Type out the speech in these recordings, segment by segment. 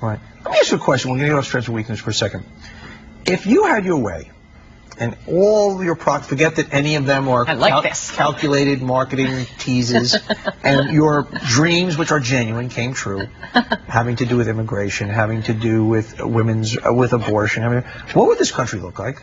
Right. Let me ask you a question. We're going to get off strengths and weakness for a second. If you had your way, and all your products, forget that any of them are calculated marketing teases, and your dreams, which are genuine, came true, having to do with immigration, having to do with with abortion. I mean, what would this country look like?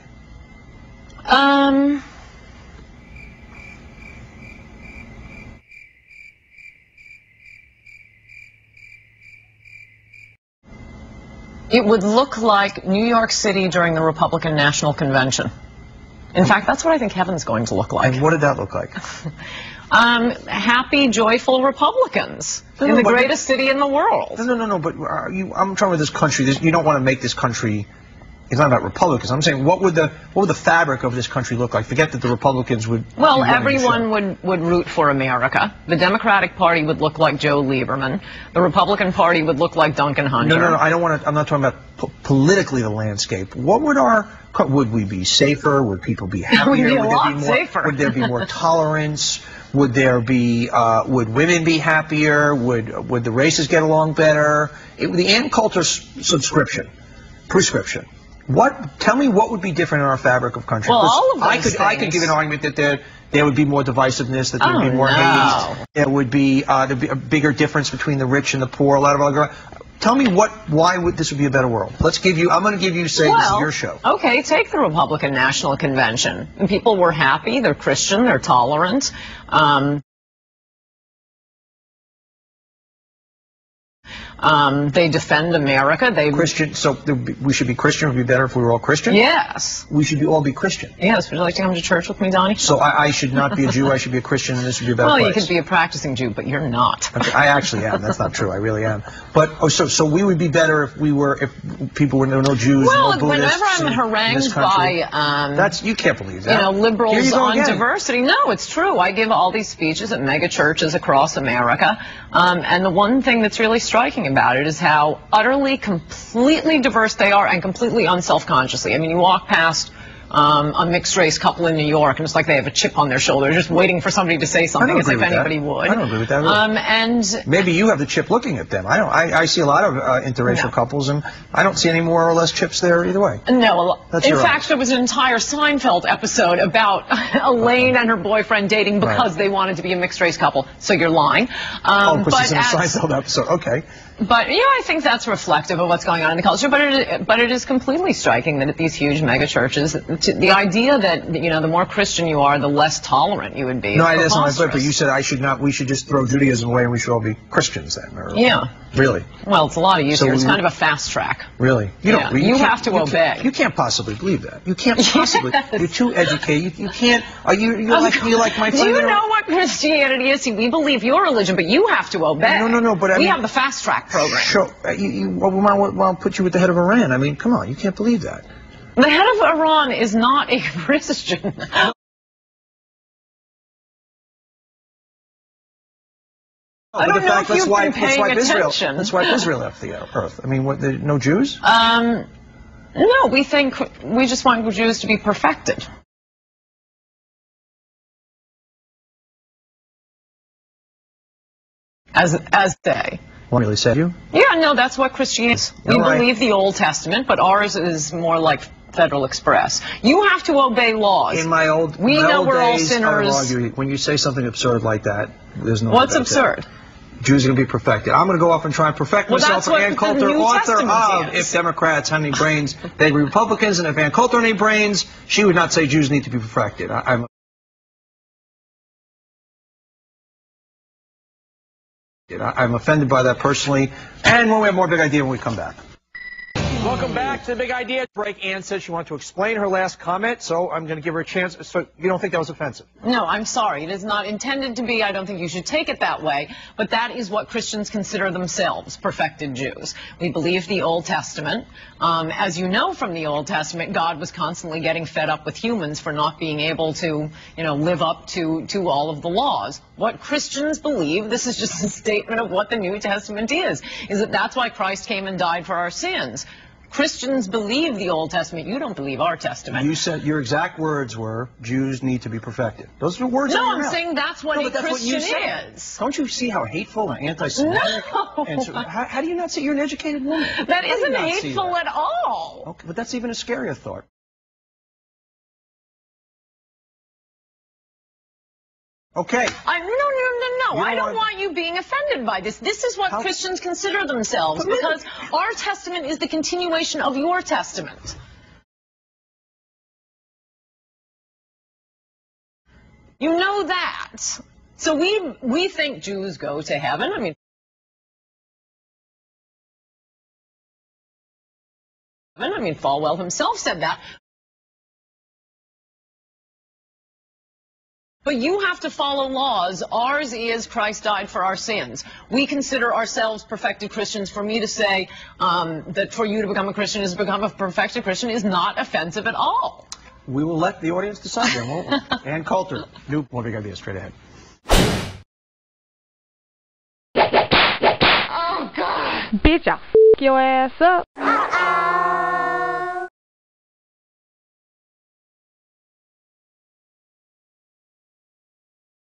It would look like New York City during the Republican National Convention. In fact, that's what I think heaven's going to look like. And what did that look like? Happy, joyful Republicans in the greatest city in the world. No, but I'm talking about this country. You don't want to make this country. It's not about Republicans. I'm saying, what would the fabric of this country look like? Forget that the Republicans would. Well, everyone would root for America. The Democratic Party would look like Joe Lieberman. The Republican Party would look like Duncan Hunter. No. I don't want to. I'm not talking about politically the landscape. Would we be safer? Would people be happier? We'd be a lot safer. Would there be more tolerance? Would there be? Would women be happier? Would the races get along better? The Ann Coulter prescription. Tell me what would be different in our fabric of country? Well, all of those things. I could give an argument that there would be more divisiveness, that there would be more hate. There would be a bigger difference between the rich and the poor. A lot of other. Tell me why would this be a better world? I'm going to give you, this is your show. Okay, take the Republican National Convention. And people were happy. They're Christian. They're tolerant. They defend America. Christian. So we should be Christian. It would be better if we were all Christian. Yes. We should all be Christian. Yes. Would you like to come to church with me, Donnie? So I should not be a Jew. I should be a Christian, and this would be a better place. Well, you could be a practicing Jew, but you're not. Okay, I actually am. That's not true. I really am. But so we would be better if people were no Jews, no Buddhists. Whenever I'm harangued by you can't believe that. Liberals on diversity. No, it's true. I give all these speeches at mega churches across America, and the one thing that's really striking about it is how utterly, completely diverse they are, and completely unself-consciously. I mean, you walk past a mixed-race couple in New York, and it's like they have a chip on their shoulder, just waiting for somebody to say something, as if anybody would. I don't agree with that. Really. And maybe you have the chip looking at them. I see a lot of interracial couples, and I don't see any more or less chips there either way. No. In fact, there was an entire Seinfeld episode about Elaine and her boyfriend dating because they wanted to be a mixed-race couple. So you're lying. Because it's in a Seinfeld episode. Okay. But I think that's reflective of what's going on in the culture. But it is completely striking that at these huge mega churches, the idea that the more Christian you are, the less tolerant you would be. No, that's not my point. But you said we should just throw Judaism away and we should all be Christians then. Yeah. Really? Well, it's a lot easier. It's kind of a fast track. Really? You have to obey. You can't possibly believe that. You can't possibly. Yes. You're too educated. You can't. You like my friend? Do you know what Christianity is? See, we believe your religion, but you have to obey. No. But we have the fast track program. Sure. We want to put you with the head of Iran. I mean, come on. You can't believe that. The head of Iran is not a Christian. I don't know if you've been paying attention. That's why Israel left the earth. I mean, no Jews? No, we just want Jews to be perfected. As they. What really said you? Yeah, no, that's what Christianity is. We believe the Old Testament, but ours is more like Federal Express. You have to obey laws. In my old we know we're all sinners. When you say something absurd like that, there's no. What's absurd? Jews are going to be perfected. I'm going to go off and try and perfect myself. For Ann Coulter, author of "If Democrats Had Any Brains, They'd Be Republicans," and if Ann Coulter had any brains, she would not say Jews need to be perfected. I'm offended by that personally, and we'll have more big idea when we come back. Welcome back to the Big Idea Break. Ann said she wanted to explain her last comment, so I'm going to give her a chance. So you don't think that was offensive? No, I'm sorry. It is not intended to be. I don't think you should take it that way. But that is what Christians consider themselves, perfected Jews. We believe the Old Testament. As you know from the Old Testament, God was constantly getting fed up with humans for not being able to, live up to all of the laws. What Christians believe, this is just a statement of what the New Testament is that that's why Christ came and died for our sins. Christians believe the Old Testament. You don't believe our Testament. You said your exact words were Jews need to be perfected. Those are words. No, I'm saying that's what a Christian is. Don't you see how hateful and anti-Semitic? No. And so, how do you not see? You're an educated woman. That isn't hateful at all. Okay, but that's even a scarier thought. Okay. No. I don't want you being offended by this. This is what Christians consider themselves, because our testament is the continuation of your testament. You know that. So we think Jews go to heaven. I mean, Falwell himself said that. But you have to follow laws. Ours is Christ died for our sins. We consider ourselves perfected Christians. For me to say that for you to become a Christian is to become a perfected Christian is not offensive at all. We will let the audience decide then, won't we? Ann Coulter, new One Big Idea, straight ahead. Oh, God. Bitch, I'll f*** your ass up.